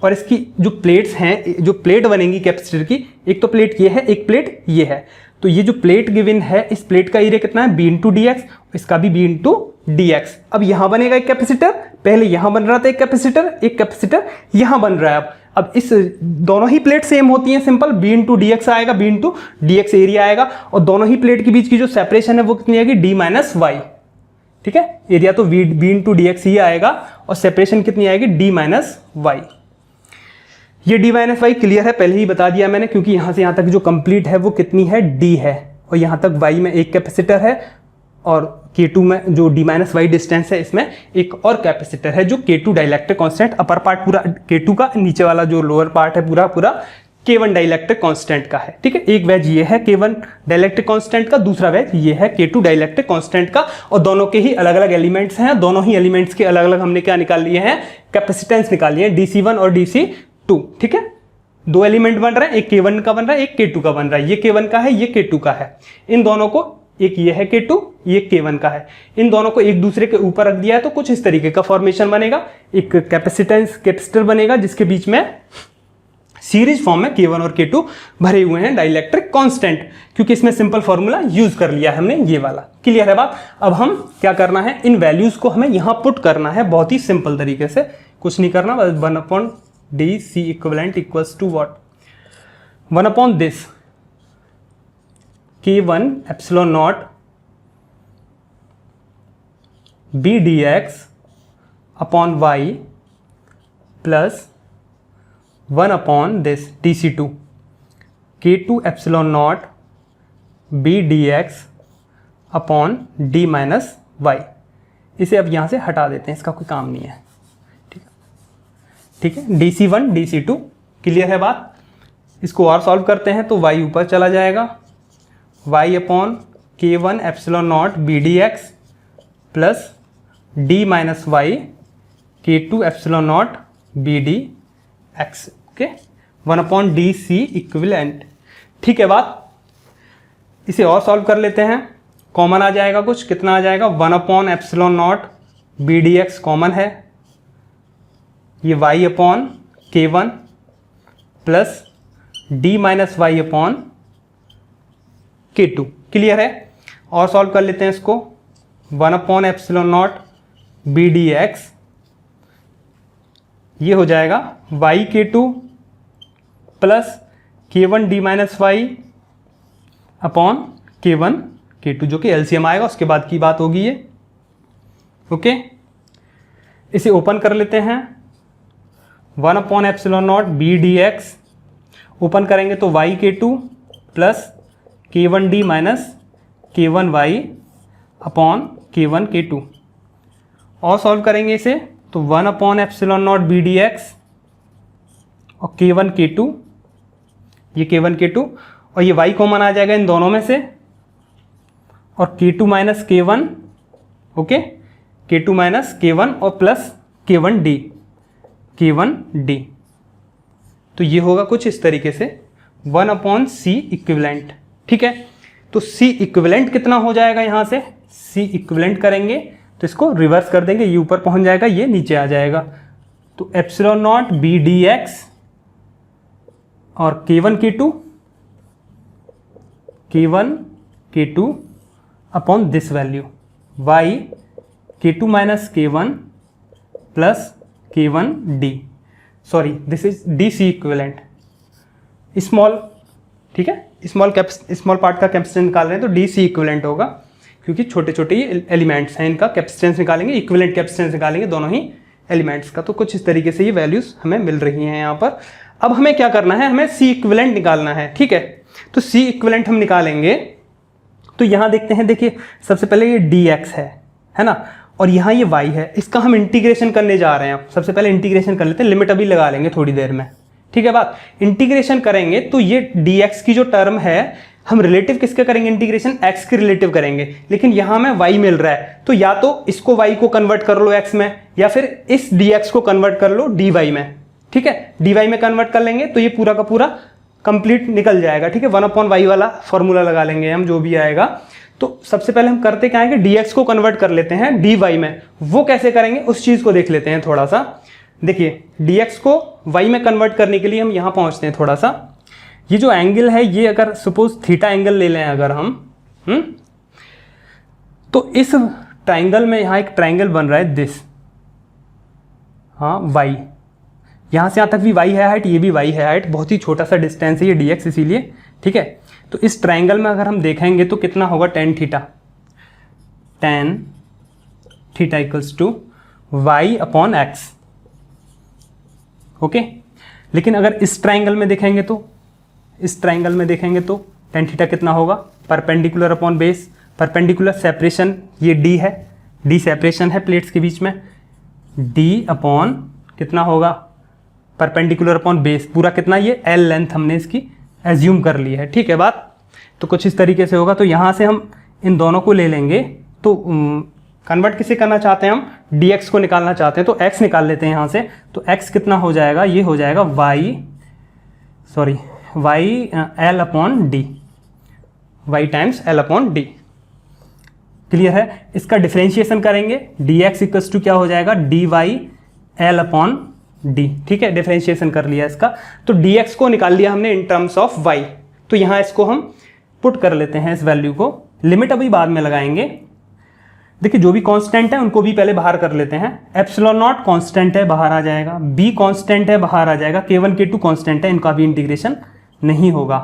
और इसकी जो प्लेट्स हैं, जो प्लेट बनेंगी कैपेसिटर की, एक तो प्लेट ये है, एक प्लेट ये है, तो ये जो प्लेट गिवन है, इस प्लेट का एरिया कितना है, b इंटू डी एक्स, इसका भी b इंटू डी एक्स। अब यहां बनेगा एक कैपेसिटर, पहले यहां बन रहा था एक कैपेसिटर यहां बन रहा है। अब इस दोनों ही प्लेट सेम होती हैं, simple, b into d x आएगा, b into d x area आएगा, और दोनों ही प्लेट के बीच की जो सेपरेशन है वो कितनी आएगी, d माइनस वाई, ठीक है। एरिया तो b इंटू डी एक्स ही आएगा, और सेपरेशन कितनी आएगी, d माइनस वाई। ये d माइनस वाई क्लियर है, पहले ही बता दिया मैंने, क्योंकि यहां से यहां तक जो कंप्लीट है वो कितनी है, d है, और यहां तक y में एक कैपेसिटर है, और K2 में जो d माइनस वाई डिस्टेंस है, इसमें एक और कैपेसिटर है, जो K2 dielectric constant, upper part पूरा K2 का, नीचे वाला जो लोअर पार्ट है पूरा K1 डाइलेक्ट्रिक कांस्टेंट का है, ठीक है। एक वैज ये है K1 डाइलेक्ट्रिक कांस्टेंट का, दूसरा वैज ये है K2 डाइलेक्ट्रिक कांस्टेंट का, और दोनों के ही अलग अलग एलिमेंट्स हैं, दोनों ही एलिमेंट्स के अलग अलग हमने क्या निकाल लिए हैं, कैपेसिटेंस निकाल लिए हैं, DC1 और DC2, ठीक है। दो एलिमेंट बन रहे हैं, एक K1 का बन रहा है, एक K2 का बन रहा है, ये K1 का है, ये K2 का है, इन दोनों को, एक ये है K2, ये K1 का है, इन दोनों को एक दूसरे के ऊपर रख दिया है, तो कुछ इस तरीके का फॉर्मेशन बनेगा, एक कैपेसिटर बनेगा, जिसके बीच में सीरीज फॉर्म में K1 और K2 भरे हुए हैं डाइलेक्ट्रिक कांस्टेंट, क्योंकि इसमें सिंपल फॉर्मूला यूज कर लिया है हमने, ये वाला क्लियर है बात। अब हम क्या करना है, इन वैल्यूज को हमें यहां पुट करना है, बहुत ही सिंपल तरीके से, कुछ नहीं करना, बस 1/DC equivalent equals to what, 1 this K1 epsilon not b dx upon y plus 1 this DC2 K2 epsilon not b dx upon d minus y. इसे अब यहाँ से हटा देते हैं, इसका कोई काम नहीं है, ठीक है। DC1 DC2 क्लियर है बात। इसको और सॉल्व करते हैं तो y ऊपर चला जाएगा, y upon K1 epsilon not b dx plus d minus y K2 epsilon not b dx, okay, 1/DC equivalent, ठीक है बात। इसे और सॉल्व कर लेते हैं, कॉमन आ जाएगा कुछ, कितना आ जाएगा, 1 epsilon not b dx common है, ये y upon K1 plus d minus y upon K2, clear है। और सॉल्व कर लेते हैं इसको, 1 एप्सिलॉन नॉट b dx, ये हो जाएगा y K2 plus K1 d minus y upon K1 K2, जो कि एलसीएम आएगा, उसके बाद की बात होगी ये, ओके। इसे ओपन कर लेते हैं, 1 epsilon not b dx, open करेंगे तो y K2 plus K1 d minus K1 y upon K1 K2, और सॉल्व करेंगे इसे तो 1 एप्सिलॉन नॉट b dx और K1 K2, ये K1 K2, और ये y कॉमन आ जाएगा इन दोनों में से, और K2 minus K1, okay, K2 minus K1 और प्लस K1D, तो ये होगा कुछ इस तरीके से 1/C इक्विवेलेंट, ठीक है। तो C इक्विवेलेंट कितना हो जाएगा, यहाँ से C इक्विवेलेंट करेंगे तो इसको रिवर्स कर देंगे, ये ऊपर पहुंच जाएगा, ये नीचे आ जाएगा, तो एप्सिलॉन नॉट b dx और K1 K2 upon this value y K2 minus K1 plus K1D, sorry this is DC equivalent, small, ठीक है, स्मॉल पार्ट का कैपेसिटेंस निकाल रहे हैं तो DC इक्विवेलेंट होगा, क्योंकि छोटे छोटे एलिमेंट्स हैं, इनका कैपेसिटेंस निकालेंगे, इक्विवेलेंट कैपेसिटेंस निकालेंगे, दोनों ही एलिमेंट्स का। तो कुछ इस तरीके से ये वैल्यूज हमें मिल रही हैं यहाँ पर। अब हमें क्या करना है, हमें सी इक्विवेलेंट निकालना है, ठीक है। तो सी इक्विवेलेंट हम निकालेंगे तो यहाँ देखते हैं, देखिए सबसे पहले ये dx है ना, और यहाँ ये y है, इसका हम इंटीग्रेशन करने जा रहे हैं। सबसे पहले इंटीग्रेशन कर लेते हैं, लिमिट अभी लगा लेंगे थोड़ी देर में, ठीक है बात। इंटीग्रेशन करेंगे तो ये dx की जो टर्म है हम रिलेटिव किसके करेंगे, इंटीग्रेशन x के रिलेटिव करेंगे, लेकिन यहाँ में y मिल रहा है तो या तो इसको y को कन्वर्ट कर लो x में, या फिर इस dx को कन्वर्ट कर लो dy में, ठीक है। dy में कन्वर्ट कर लेंगे तो ये पूरा का पूरा कंप्लीट निकल जाएगा, ठीक है। 1/y वाला फॉर्मूला लगा लेंगे हम, जो भी आएगा। तो सबसे पहले हम करते क्या है कि dx को कन्वर्ट कर लेते हैं dy में। वो कैसे करेंगे उस चीज को देख लेते हैं थोड़ा सा। देखिए dx को y में कन्वर्ट करने के लिए हम यहां पहुंचते हैं थोड़ा सा। ये जो एंगल है ये अगर सपोज थीटा एंगल ले लें अगर हम, तो इस ट्राइंगल में यहां एक ट्राइंगल बन रहा है दिस, हाँ y, यहां से यहां तक भी y है हाइट, ये भी y है हाइट, बहुत ही छोटा सा डिस्टेंस है ये dx इसीलिए, ठीक है। तो इस ट्राइंगल में अगर हम देखेंगे तो कितना होगा, tan theta equals to y upon x, okay. लेकिन अगर इस ट्राइंगल में देखेंगे तो, इस ट्राइंगल में देखेंगे तो tan थीटा कितना होगा, perpendicular upon base, perpendicular separation ये d है, d सेपरेशन है प्लेट्स के बीच में, d अपॉन कितना होगा, परपेंडिकुलर अपॉन बेस, पूरा कितना, ये l लेंथ हमने इसकी एज्यूम कर ली है, ठीक है बात। तो कुछ इस तरीके से होगा। तो यहाँ से हम इन दोनों को ले लेंगे, तो कन्वर्ट किसे करना चाहते हैं हम, dx को निकालना चाहते हैं, तो x निकाल लेते हैं यहाँ से। तो x कितना हो जाएगा, ये हो जाएगा y l upon D, y times l upon D, clear है। इसका डिफरेंशिएशन करेंगे, dx इक्वल्स टू क्या हो जाएगा, dy l अपॉन डी, ठीक है। डिफरेंशिएशन कर लिया इसका, तो dx को निकाल लिया हमने इन टर्म्स ऑफ y। तो यहाँ इसको हम पुट कर लेते हैं इस वैल्यू को, लिमिट अभी बाद में लगाएंगे। देखिए जो भी कांस्टेंट है उनको भी पहले बाहर कर लेते हैं। एप्सिलॉन नॉट कांस्टेंट है, बाहर आ जाएगा, b कांस्टेंट है, बाहर आ जाएगा, k1 k2 कांस्टेंट है, इनका भी इंटीग्रेशन नहीं होगा।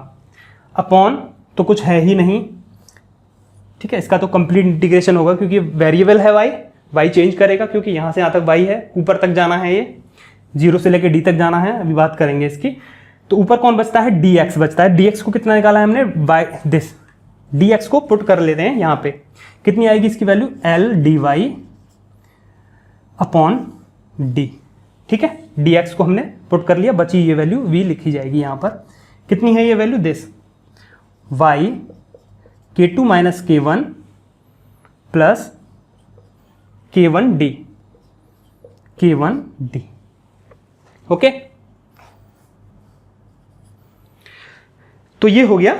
अपॉन तो कुछ है ही नहीं, ठीक है। इसका तो कंप्लीट इंटीग्रेशन होगा क्योंकि वेरिएबल है y चेंज करेगा क्योंकि यहाँ से यहाँ तक y है, ऊपर तक जाना है, ये 0 से लेके d तक जाना है, अभी बात करेंगे इसकी। तो ऊपर कौन बचता है, dx बचता है। dx को कितना निकाला है हमने, दिस, dx को पुट कर लेते हैं यहाँ पे, कितनी आएगी इसकी value, l dy upon d, ठीक है। dx को हमने पुट कर लिया, बची ये वैल्यू v लिखी जाएगी यहाँ पर। कितनी है ये value, this y k2 minus k1 plus k1d, okay. तो ये हो गया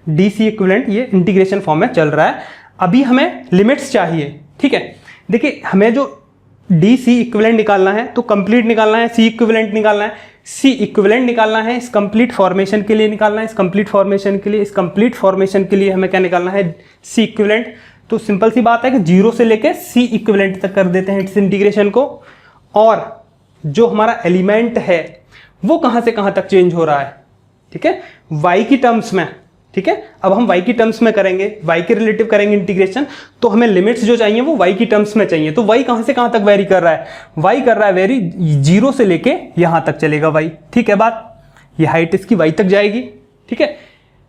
DC इक्विवेलेंट, ये इंटीग्रेशन फॉर्म में चल रहा है। अभी हमें लिमिट्स चाहिए, ठीक है। देखिए हमें जो DC इक्विवेलेंट निकालना है तो कंप्लीट निकालना है, C इक्विवेलेंट निकालना है, C इक्विवेलेंट निकालना है, इस कंप्लीट फॉर्मेशन के लिए निकालना है, इस कंप्लीट फॉर्मेशन के लिए, इस कंप्लीट फॉर्मेशन के लिए हमें क्या निकालना है, C इक्विवेलेंट। तो सिंपल सी बात है कि 0 से लेके C इक्विवेलेंट तक कर देते हैं इस इंटीग्रेशन को। और जो हमारा एलिमेंट है वो कहां से कहां तक चेंज हो रहा है, ठीक है, y की टर्म्स में, ठीक है। अब हम y की टर्म्स में करेंगे, y के रिलेटिव करेंगे इंटीग्रेशन, तो हमें लिमिट्स जो चाहिए वो y की टर्म्स में चाहिए। तो y कहां से कहां तक वेरी कर रहा है, y कर रहा है वेरी 0 से लेके यहां तक चलेगा y, ठीक है बात। ये हाइट इसकी y तक जाएगी, ठीक है।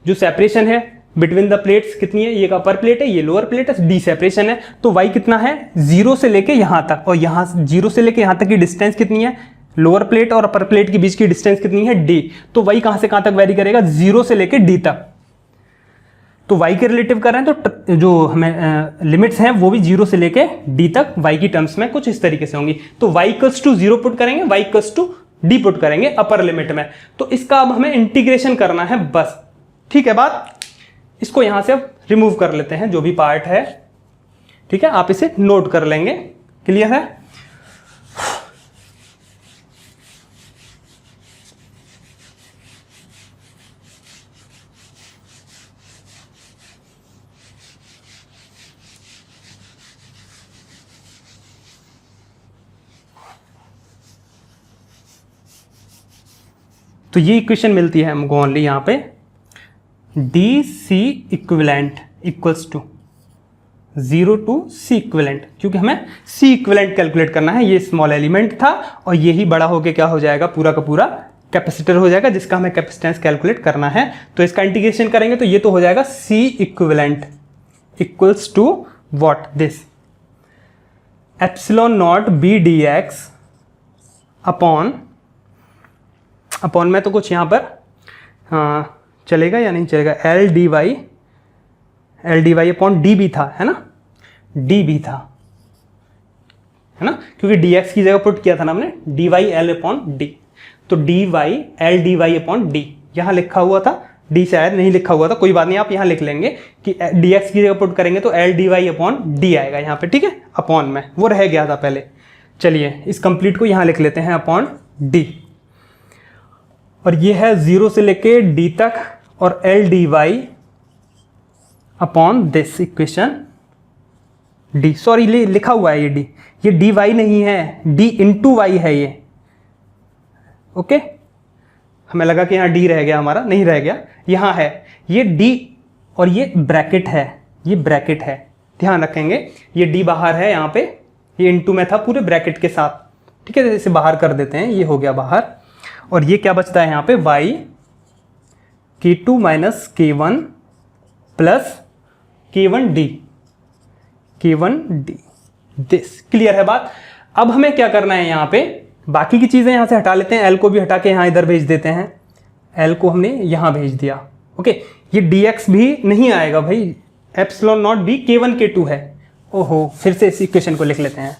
जो सेपरेशन है बिटवीन द प्लेट्स कितनी है, ये अपर प्लेट है, ये लोअर प्लेट है, डी सेपरेशन है। तो y कितना है, 0 से लेके यहां तक, और यहां 0 से लेके यहां तक की डिस्टेंस कितनी है, लोअर प्लेट और अपर प्लेट के बीच की डिस्टेंस कितनी है, d। तो y कहां से कहां तक वेरी करेगा, 0 से लेके d तक। तो y के रिलेटिव कर रहे हैं तो जो हमें लिमिट्स हैं वो भी 0 से लेके d तक y की टर्म्स में कुछ इस तरीके से होंगी। तो y इक्वल्स टू 0 पुट करेंगे, y equals to d put करेंगे अपर लिमिट में। तो इसका अब हमें इंटीग्रेशन करना है बस, ठीक है बात। इसको यहां से अब रिमूव कर लेते हैं जो भी पार्ट है, ठीक है। आप इसे नोट कर लेंगे, क्लियर है। तो ये इक्वेशन मिलती है हमको ओनली यहाँ पे, d c equivalent equals to 0 to c equivalent, क्योंकि हमें सी इक्विवेलेंट कैलकुलेट करना है। ये स्मॉल एलिमेंट था और यही बड़ा होके क्या हो जाएगा, पूरा का पूरा कैपेसिटर हो जाएगा, जिसका हमें कैपेसिटेंस कैलकुलेट करना है। तो इसका इंटीग्रेशन करेंगे तो ये तो हो जाएगा c equivalent equals to what, this epsilon not b d x upon में तो कुछ यहाँ पर चलेगा या नहीं चलेगा, l D Y upon d b था, है ना, डी बी था, है ना, क्योंकि डी एक्स की जगह पुट किया था ना हमने D Y L upon D, तो D Y L D Y upon D यहाँ लिखा हुआ था, डी शायद नहीं लिखा हुआ था, कोई बात नहीं, आप यहाँ लिख लेंगे कि डी एक्स की जगह पुट करेंगे तो l D Y upon d आएगा यहाँ पे, ठीक है, अपॉन में वो रह गया था पहले। चलिए इस कंप्लीट को यहाँ लिख लेते हैं अपॉन डी, और ये है 0 से लेके डी तक, और l D Y upon this equation d, sorry लिखा हुआ है ये डी वाई नहीं है, डी इंटू वाई है ये, ओके, हमें लगा कि यहाँ डी रह गया, हमारा नहीं रह गया, यहाँ है ये डी और ये ब्रैकेट है, ये ब्रैकेट है, ध्यान रखेंगे, ये डी बाहर है यहाँ पे, ये इंटू में था पूरे ब्रैकेट के साथ, ठीक है, इसे बाहर कर देते हैं, ये हो गया बाहर, और ये क्या बचता है यहाँ पे y k2 minus k1 plus k1d this, clear है बात। अब हमें क्या करना है, यहाँ पे बाकी की चीज़ें यहाँ से हटा लेते हैं, l को भी हटा के यहाँ इधर भेज देते हैं, l को हमने यहाँ भेज दिया, ओके, ये dx भी नहीं आएगा भाई, epsilon not b k1 k2 है, ओहो, फिर से इस इक्वेशन को लिख लेते हैं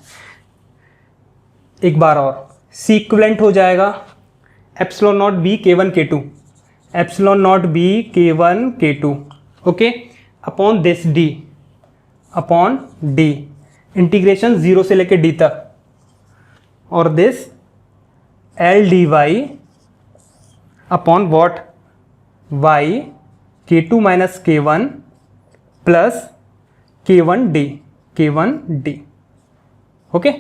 एक बार और, सी इक्विवेलेंट हो जाएगा epsilon not b k1 k2, epsilon not b k1 k2, okay, upon this d upon d, integration 0 से लेके d तक, और this l D Y upon what y k2 minus k1 plus k1d, ओके।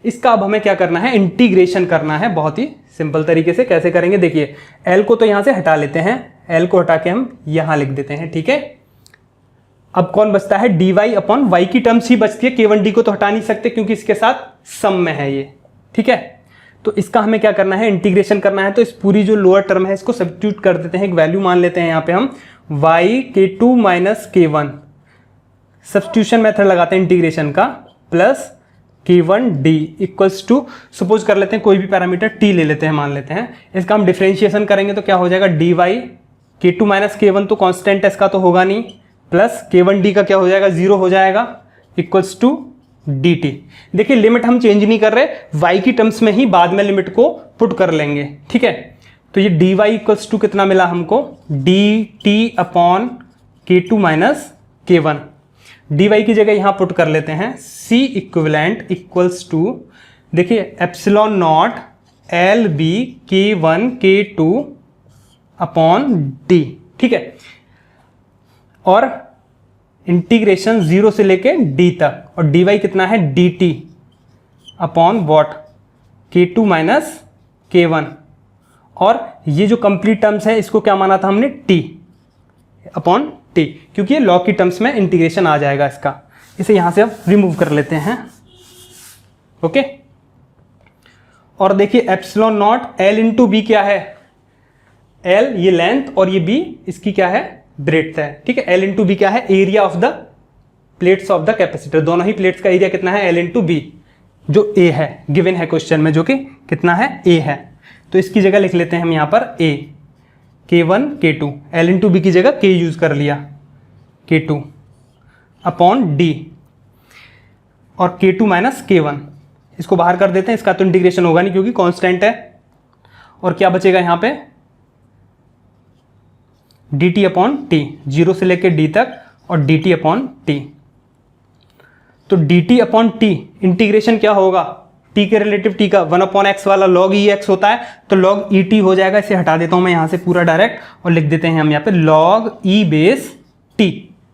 इसका अब हमें क्या करना है, इंटीग्रेशन करना है, बहुत ही सिंपल तरीके से। कैसे करेंगे देखिए, l को तो यहाँ से हटा लेते हैं, l को हटा के हम यहाँ लिख देते हैं, ठीक है। अब कौन बचता है, dy अपॉन वाई की टर्म्स ही बचती है, k1d को तो हटा नहीं सकते क्योंकि इसके साथ सम में है ये, ठीक है। तो इसका हमें क्या करना है, इंटीग्रेशन करना है, तो इस पूरी जो लोअर टर्म है इसको सब्स्टिट्यूट कर देते हैं, एक वैल्यू मान लेते हैं यहाँ पे हम y k2 minus k1, substitution method लगाते हैं इंटीग्रेशन का, plus k1d equals to, suppose कर लेते हैं कोई भी पैरामीटर t ले लेते हैं, मान लेते हैं, इसका हम डिफरेंशिएशन करेंगे तो क्या हो जाएगा, dy k2 माइनस k1 तो कांस्टेंट है, इसका तो होगा नहीं, प्लस k1d का क्या हो जाएगा, 0 हो जाएगा, इक्वल्स टू dt। देखिए लिमिट हम चेंज नहीं कर रहे, y की टर्म्स में ही बाद में लिमिट को पुट कर लेंगे, ठीक है। तो ये dy इक्वल्स टू कितना मिला हमको, dt upon k2 minus k1, dy की जगह यहां पुट कर लेते हैं, c इक्विवेलेंट इक्वल्स टू, देखिए epsilon not l b k1 k2 upon d, ठीक है, और इंटीग्रेशन 0 से लेके d तक, और dy कितना है, dt upon what k2 minus k1, और ये जो कंप्लीट टर्म्स है इसको क्या माना था हमने, t अपॉन t, क्योंकि ये लॉग की टर्म्स में इंटीग्रेशन आ जाएगा इसका, इसे यहां से अब रिमूव कर लेते हैं, ओके। और देखिए epsilon not l into b क्या है, l ये लेंथ और ये b इसकी क्या है, ब्रेड्थ है, ठीक है। l इंटू बी क्या है, area of the plates of the capacitor, दोनों ही प्लेट्स का एरिया कितना है, l इंटू बी, जो a है, गिवन है क्वेश्चन में, जो कि कितना है, a है, तो इसकी जगह लिख लेते हैं हम यहाँ पर a k1 k2, l into B की जगह k यूज कर लिया, k2 अपॉन d, और k2 माइनस k1, इसको बाहर कर देते हैं, इसका तो इंटीग्रेशन होगा नहीं क्योंकि कांस्टेंट है, और क्या बचेगा यहाँ पे, dt अपॉन t, 0 से लेके d तक, और dt अपॉन t, तो dt अपॉन t इंटीग्रेशन क्या होगा, t के रिलेटिव t का 1 अपॉन x वाला log ex होता है, तो log et हो जाएगा, इसे हटा देता हूं मैं यहाँ से पूरा डायरेक्ट, और लिख देते हैं हम यहाँ पे log e बेस t,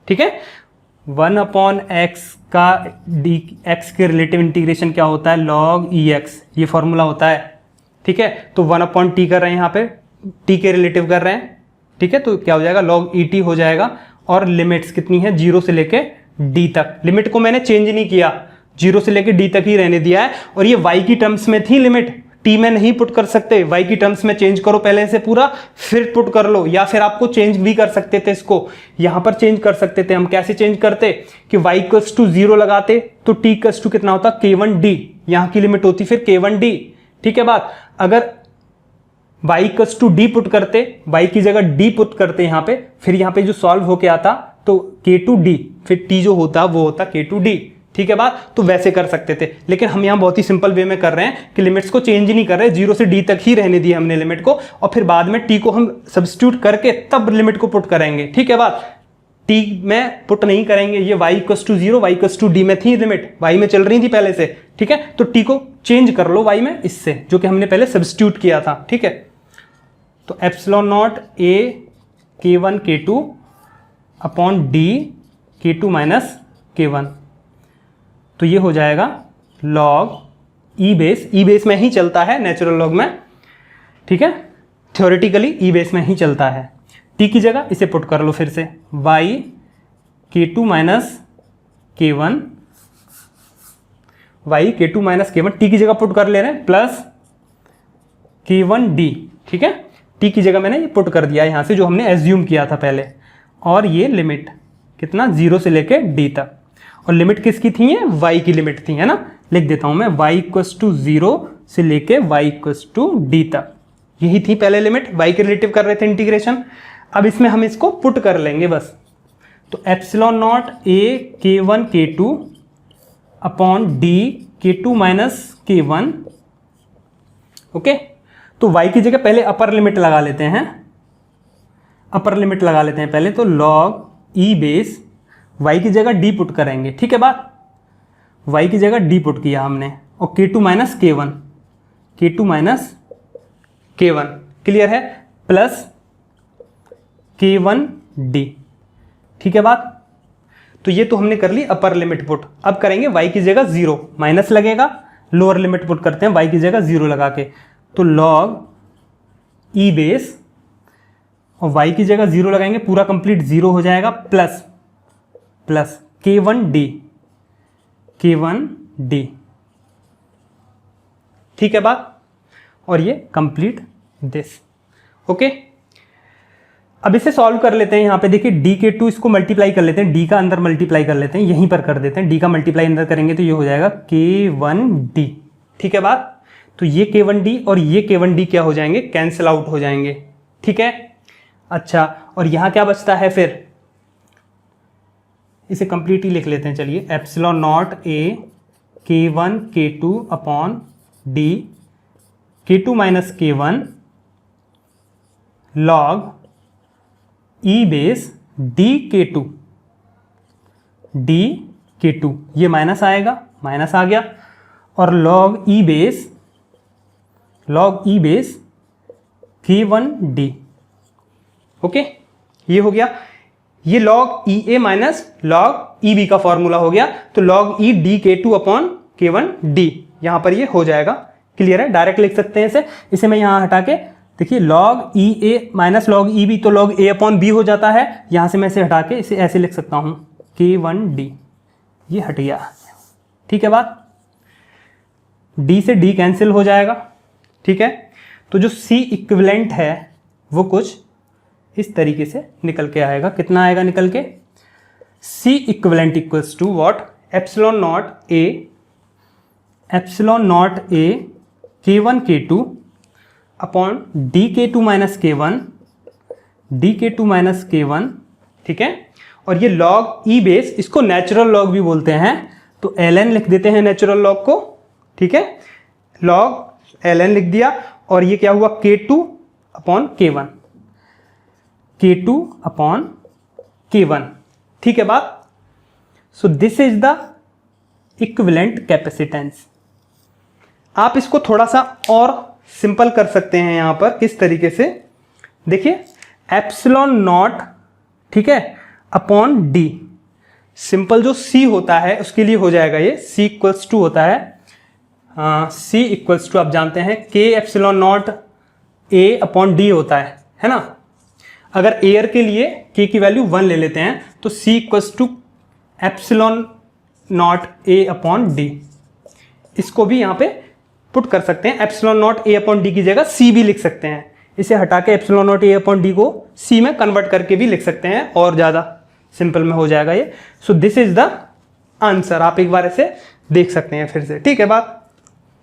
ठीक है। 1 अपॉन x का x के रिलेटिव इंटीग्रेशन क्या होता है, log ex, ये फॉर्मूला होता है, ठीक है। तो 1 अपॉन t कर रहे हैं यहाँ पे, t के रिलेटिव कर रहे हैं, ठीक है, तो क्या हो जाएगा, log et हो जाएगा, और लिमिट्स कितनी है, 0 से लेके डी तक। लिमिट को मैंने चेंज नहीं किया, 0 से लेके डी तक ही रहने दिया है। और ये y की टर्म्स में थी लिमिट, t में नहीं पुट कर सकते, y की टर्म्स में चेंज करो पहले से पूरा, फिर पुट कर लो। या फिर आपको चेंज भी कर सकते थे, इसको यहां पर चेंज कर सकते थे हम। कैसे चेंज करते कि y इक्वल्स टू 0 लगाते तो t इक्वल्स टू कितना होता, k1d, यहां की लिमिट होती फिर k1d। ठीक है बात। अगर y equals to d put करते, y की जगह d पुट करते यहां पे, फिर यहां पे जो सॉल्व होके आता तो k2d, फिर t जो होता वो होता k2d। ठीक है बात। तो वैसे कर सकते थे, लेकिन हम यहां बहुत ही सिंपल वे में कर रहे हैं कि लिमिट्स को चेंज नहीं कर रहे, 0 से d तक ही रहने दी हमने लिमिट को, और फिर बाद में t को हम सब्स्टिट्यूट करके तब लिमिट को पुट करेंगे। ठीक है बात। t में पुट नहीं करेंगे, ये y equals to 0, y equals to d में थी लिमिट, y में चल रही थी पहले से। ठीक है, तो t को चेंज कर लो y में इससे, जो कि हमने पहले सब्स्टिट्यूट किया था। ठीक है, तो epsilon not a k1 k2 upon d k2 minus k1, तो ये हो जाएगा लॉग ई बेस में ही चलता है नेचुरल लॉग में। ठीक है, थ्योरेटिकली ई बेस में ही चलता है। टी की जगह इसे पुट कर लो फिर से, y k2 minus k1, y k2 minus k1 T की जगह पुट कर ले रहे हैं, प्लस k1d। ठीक है, टी की जगह मैंने ये पुट कर दिया यहां से, जो हमने एज्यूम किया था पहले। और ये लिमिट कितना, 0 से लेके d तक। और लिमिट किसकी थी, है y की लिमिट थी, है ना। लिख देता हूं मैं, y इक्वल्स टू 0 से लेके y इक्वल्स टू d तक, यही थी पहले लिमिट, y के रिलेटिव कर रहे थे इंटीग्रेशन। अब इसमें हम इसको पुट कर लेंगे बस। तो epsilon not a k1 k2 upon d k2 minus k1। Okay, तो y की जगह पहले अपर लिमिट लगा लेते हैं, अपर लिमिट लगा लेते हैं पहले। तो लॉग ई बेस, y की जगह d पुट करेंगे। ठीक है बात, y की जगह d पुट किया हमने, और k2 minus k1, k2 minus k1 clear है, प्लस k1d। ठीक है बात। तो ये तो हमने कर ली अपर लिमिट पुट। अब करेंगे y की जगह 0, माइनस लगेगा, लोअर लिमिट पुट करते हैं y की जगह 0 लगा के। तो लॉग ई बेस, और y की जगह 0 लगाएंगे, पूरा कंप्लीट 0 हो जाएगा, प्लस k1d, k1d। ठीक है बात। और ये कंप्लीट दिस। ओके, अब इसे सॉल्व कर लेते हैं। यहां पे देखिए d k2, इसको मल्टीप्लाई कर लेते हैं, d का अंदर मल्टीप्लाई कर लेते हैं, यहीं पर कर देते हैं। d का मल्टीप्लाई अंदर करेंगे तो ये हो जाएगा k1d। ठीक है बात। तो ये k1d और ये k1d क्या हो जाएंगे, कैंसिल आउट हो जाएंगे। ठीक है, अच्छा, और यहां क्या बचता है फिर, इसे कंप्लीटली लिख लेते हैं। चलिए, epsilon not a k1 k2 upon d k2 minus k1 log e base d k2, ये माइनस आएगा, माइनस आ गया, और log e base k1d। Okay, ये हो गया। ये लॉग ई ए माइनस लॉग ई बी का फॉर्मूला हो गया। तो log E D k2 upon k1d, यहां पर ये हो जाएगा। क्लियर है, डायरेक्ट लिख सकते हैं इसे मैं यहां हटा के, देखिए लॉग ई ए माइनस लॉग ई बी, तो लॉग ए अपॉन बी हो जाता है। यहां से मैं इसे हटा के इसे ऐसे लिख सकता हूं, k1d, ये हट गया। ठीक है बात, d से d कैंसिल हो जाएगा। ठीक है, तो जो c इक्विवेलेंट है वो कुछ इस तरीके से निकल के आएगा। कितना आएगा निकल के, c equivalent equals to what, epsilon not a k1 k2 upon d k2 minus k1। ठीक है, और ये लॉग ई बेस, इसको नेचुरल लॉग भी बोलते हैं, तो ln लिख देते हैं नेचुरल लॉग को। ठीक है, लॉग ln लिख दिया, और ये क्या हुआ, k2 upon k1, k2 upon k1। ठीक है बात। So this is the equivalent capacitance. आप इसको थोड़ा सा और सिंपल कर सकते हैं यहां पर, किस तरीके से, देखिए एप्सिलॉन नॉट, ठीक है, अपॉन डी, सिंपल जो c होता है उसके लिए हो जाएगा ये c इक्वल्स टू होता है, c इक्वल्स टू आप जानते हैं k epsilon not a upon D होता है ना। अगर एयर के लिए k की वैल्यू 1 ले लेते हैं तो c equals to epsilon not a upon d, इसको भी यहाँ पे पुट कर सकते हैं। Epsilon not a upon d की जगह सी भी लिख सकते हैं, इसे हटा के epsilon not a upon D को सी में कन्वर्ट करके भी लिख सकते हैं और ज़्यादा सिंपल में हो जाएगा ये। So this is the answer. आप एक बार ऐसे देख सकते हैं फिर से, ठीक है बात।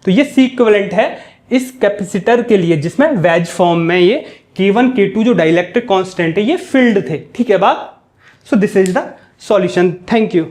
तो ये सी इक्विवेलेंट है इस कैपेसिटर के लिए जिसमें वेज फॉर्म में ये K1 K2 जो डाइलेक्ट्रिक कांस्टेंट है ये फील्ड थे, ठीक है बात। So this is the solution. Thank you.